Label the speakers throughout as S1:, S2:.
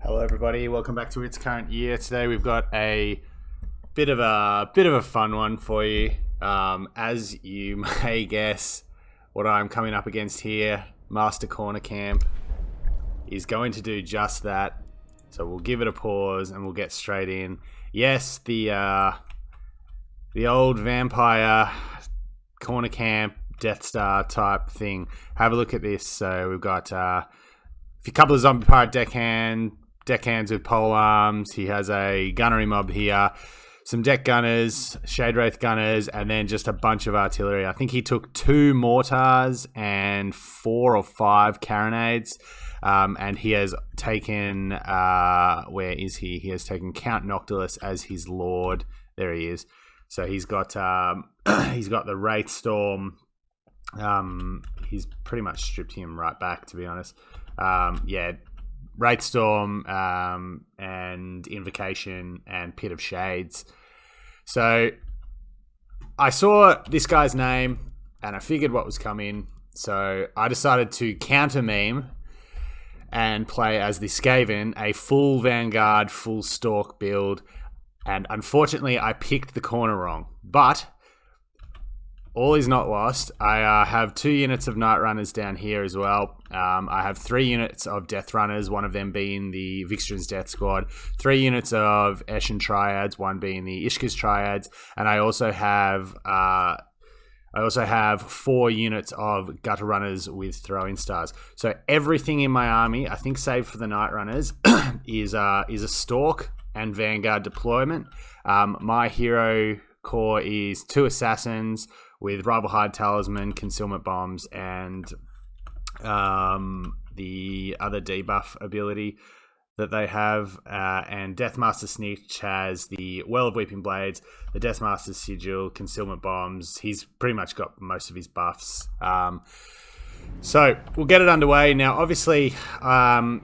S1: Hello everybody, welcome back to Its Current Year. Today we've got a bit of a fun one for you. As you may guess, what I'm coming up against here, Master Corner Camp, is going to do just that. So we'll give it a pause and we'll get straight in. Yes, the old vampire corner camp Death Star type thing. Have a look at this. So we've got a couple of zombie pirate deckhands with pole arms. He has a gunnery mob here, some deck gunners, shade wraith gunners, and then just a bunch of artillery. I think he took 2 mortars and 4 or 5 carronades, and he has taken where is he? He has taken Count Noctilus as his lord. There he is. So he's got the Wraith Storm. He's pretty much stripped him right back, to be honest. Wraithstorm and Invocation and Pit of Shades. So I saw this guy's name and I figured what was coming. So I decided to counter meme and play as the Skaven, a full Vanguard, full Stalk build. And unfortunately, I picked the corner wrong. But all is not lost. I have 2 units of Night Runners down here as well. I have 3 units of Death Runners, one of them being the Vikstrand's Death Squad. 3 units of Eshin Triads, one being the Ishka's Triads, and I also have 4 units of Gutter Runners with Throwing Stars. So everything in my army, I think, save for the Night Runners, is a Stalk and Vanguard deployment. My hero core is 2 Assassins with Rival Hide Talisman, Concealment Bombs, and the other debuff ability that they have. And Deathmaster Snitch has the Well of Weeping Blades, the Deathmaster's Sigil, Concealment Bombs. He's pretty much got most of his buffs. So we'll get it underway. Now, obviously, my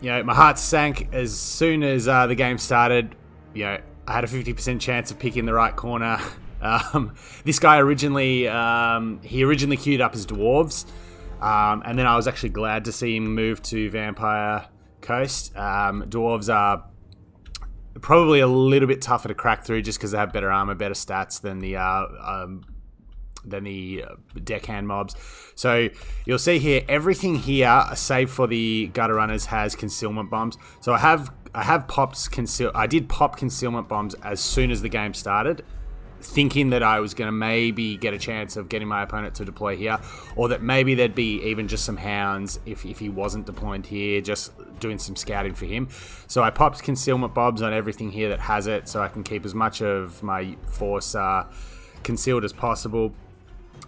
S1: heart sank as soon as the game started. I had a 50% chance of picking the right corner. This guy originally queued up as dwarves, and then I was actually glad to see him move to Vampire Coast. Dwarves are probably a little bit tougher to crack through just because they have better armor, better stats than the deckhand mobs. So you'll see here, everything here, save for the Gutter Runners, has concealment bombs. So I did pop concealment bombs as soon as the game started, thinking that I was going to maybe get a chance of getting my opponent to deploy here, or that maybe there'd be even just some hounds if he wasn't deployed here, just doing some scouting for him. So I popped concealment bombs on everything here that has it, so I can keep as much of my force concealed as possible.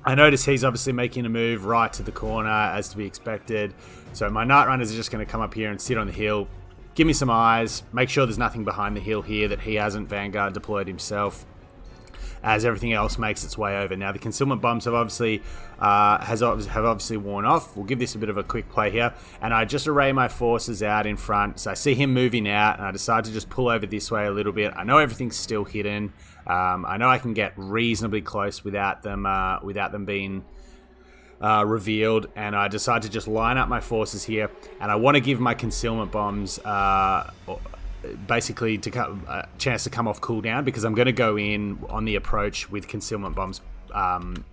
S1: I notice he's obviously making a move right to the corner, as to be expected. So my Night Runners are just going to come up here and sit on the hill, give me some eyes, make sure there's nothing behind the hill here that he hasn't Vanguard deployed himself, as everything else makes its way over. Now, the concealment bombs have obviously worn off. We'll give this a bit of a quick play here, and I just array my forces out in front. So I see him moving out, and I decide to just pull over this way a little bit. I know everything's still hidden. I know I can get reasonably close without them being revealed, and I decide to just line up my forces here, and I want to give my concealment bombs basically a chance to come off cooldown, because I'm going to go in on the approach with concealment bombs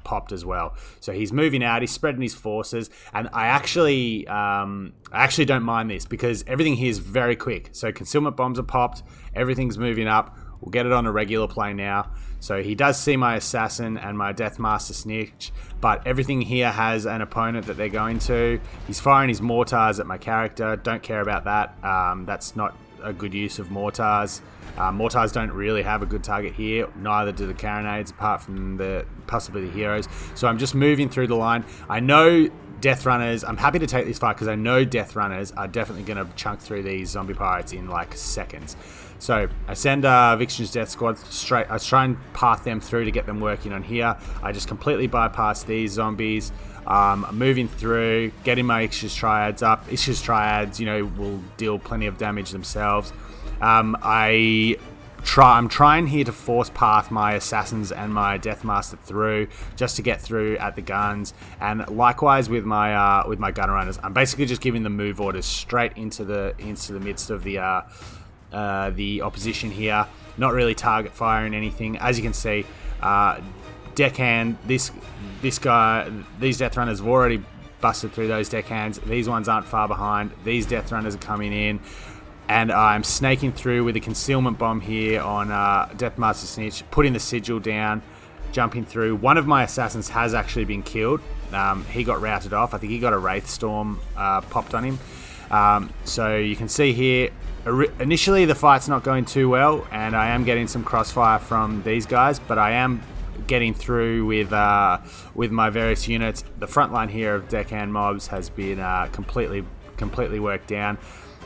S1: popped as well. So he's moving out, he's spreading his forces, and I actually don't mind this because everything here is very quick. So concealment bombs are popped, everything's moving up. We'll get it on a regular play now. So he does see my Assassin and my Deathmaster Snitch, but everything here has an opponent that they're going to. He's firing his mortars at my character. Don't care about that. That's not a good use of mortars. Mortars don't really have a good target here. Neither do the carronades, apart from possibly the heroes. So I'm just moving through the line. I know Death Runners, I'm happy to take this fight because I know Death Runners are definitely going to chunk through these zombie pirates in like seconds. So I send Vikstrand's Death Squad straight. I try and path them through to get them working on here. I just completely bypass these zombies. I'm moving through, getting my Ishka's Triads up. Ishka's Triads, will deal plenty of damage themselves. I I'm trying here to force path my assassins and my Deathmaster through, just to get through at the guns. And likewise with my gunner runners, I'm basically just giving them move orders straight into the midst of the opposition here. Not really target firing anything. As you can see, deckhand. These Death Runners have already busted through those deckhands. These ones aren't far behind. These Death Runners are coming in. And I'm snaking through with a concealment bomb here on Deathmaster Snitch, putting the sigil down, jumping through. One of my assassins has actually been killed. He got routed off. I think he got a Wraith Storm popped on him. So you can see here, initially the fight's not going too well, and I am getting some crossfire from these guys, but I am getting through with my various units. The front line here of deckhand mobs has been completely worked down.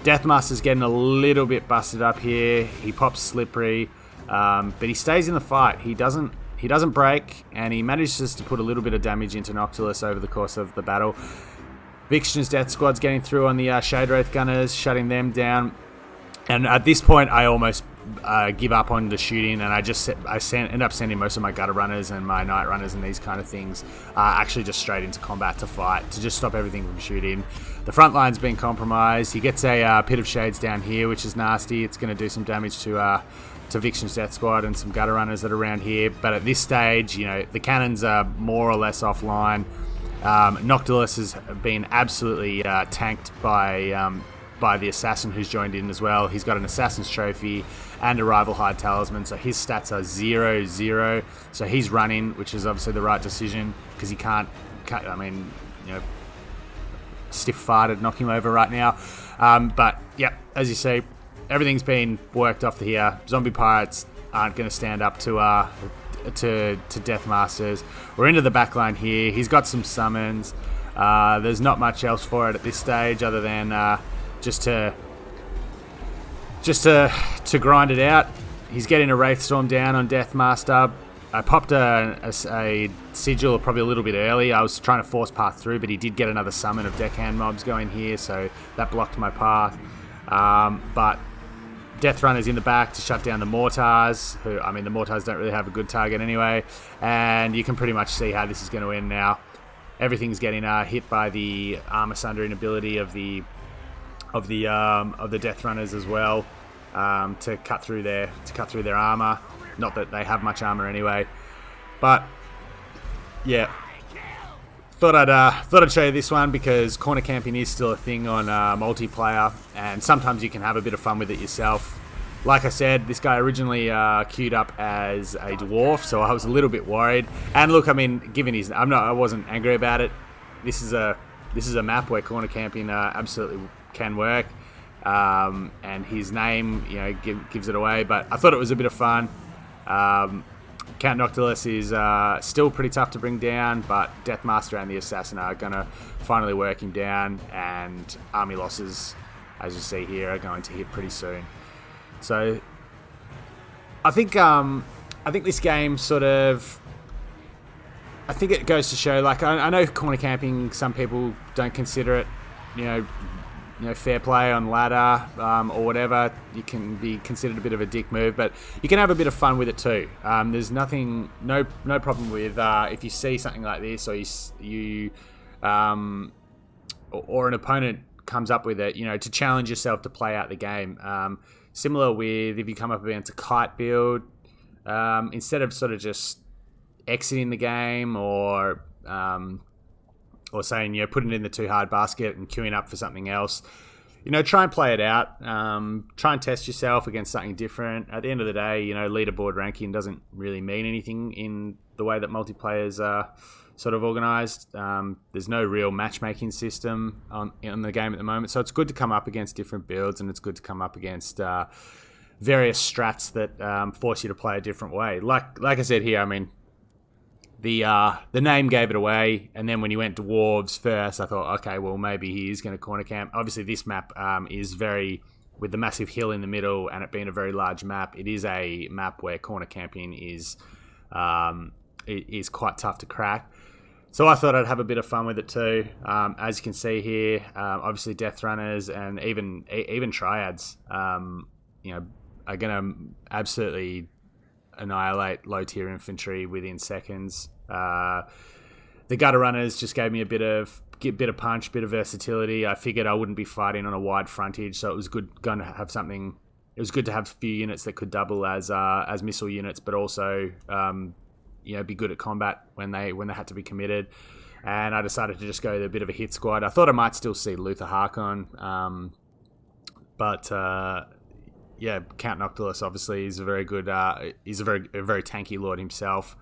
S1: Deathmaster's getting a little bit busted up here. He pops slippery, but he stays in the fight. He doesn't break, and he manages to put a little bit of damage into Noctilus over the course of the battle. Vixen's Death Squad's getting through on the Shade Wraith Gunners, shutting them down. And at this point, I almost give up on the shooting, and I end up sending most of my Gutter Runners and my Night Runners and these kind of things actually just straight into combat to fight, to just stop everything from shooting. The front line's been compromised. He gets a Pit of Shades down here, which is nasty. It's going to do some damage to Vixen's Death Squad and some Gutter Runners that are around here. But at this stage, the cannons are more or less offline. Noctilus has been absolutely tanked by the assassin who's joined in as well. He's got an assassin's trophy and a rival hide talisman, so his stats are 0-0. So he's running, which is obviously the right decision, because he can't stiff-farted knock him over right now. But yeah, as you see, everything's been worked off here. Zombie pirates aren't going to stand up to Deathmasters. We're into the back line here. He's got some summons. There's not much else for it at this stage other than just to grind it out. He's getting a Wraith Storm down on Deathmaster. I popped a sigil probably a little bit early. I was trying to force path through, but he did get another summon of deckhand mobs going here, so that blocked my path. But Death Runner's in the back to shut down the Mortars, the Mortars don't really have a good target anyway, and you can pretty much see how this is going to end now. Everything's getting hit by the armor sundering ability of the Death Runners as well, to cut through their armor. Not that they have much armor anyway, but yeah, thought I'd show you this one because corner camping is still a thing on multiplayer, and sometimes you can have a bit of fun with it yourself. Like I said, this guy originally queued up as a dwarf, so I was a little bit worried. And look, I wasn't angry about it. This is a map where corner camping absolutely can work, and his name, gives it away. But I thought it was a bit of fun. Count Noctilus is still pretty tough to bring down, but Deathmaster and the Assassin are gonna finally work him down, and army losses, as you see here, are going to hit pretty soon. So I think this game I think it goes to show, I know corner camping, some people don't consider it, fair play on ladder or whatever. You can be considered a bit of a dick move, but you can have a bit of fun with it too. There's no problem with if you see something like this, or or an opponent comes up with it, to challenge yourself to play out the game. Similar with if you come up against a kite build, instead of sort of just exiting the game or saying, putting it in the too hard basket and queuing up for something else, try and play it out. Try and test yourself against something different. At the end of the day, leaderboard ranking doesn't really mean anything in the way that multiplayers are sort of organized. There's no real matchmaking system in the game at the moment, so it's good to come up against different builds, and it's good to come up against various strats that force you to play a different way. Like I said here, the name gave it away, and then when you went dwarves first, I thought, okay, well, maybe he is going to corner camp. Obviously, this map is with the massive hill in the middle, and it being a very large map, it is a map where corner camping is quite tough to crack. So I thought I'd have a bit of fun with it too. As you can see here, obviously Death Runners and even Triads, are gonna absolutely annihilate low tier infantry within seconds. The gutter runners just gave me a bit of punch, bit of versatility. I figured I wouldn't be fighting on a wide frontage, so it was good going to have something. It was good to have a few units that could double as missile units, but also be good at combat when they had to be committed. And I decided to just go with a bit of a hit squad. I thought I might still see Luther Harkon, but Count Noctilus obviously is a very good. He's a very tanky lord himself,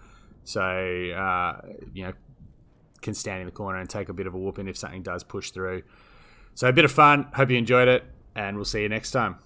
S1: so can stand in the corner and take a bit of a whooping if something does push through. So a bit of fun. Hope you enjoyed it, and we'll see you next time.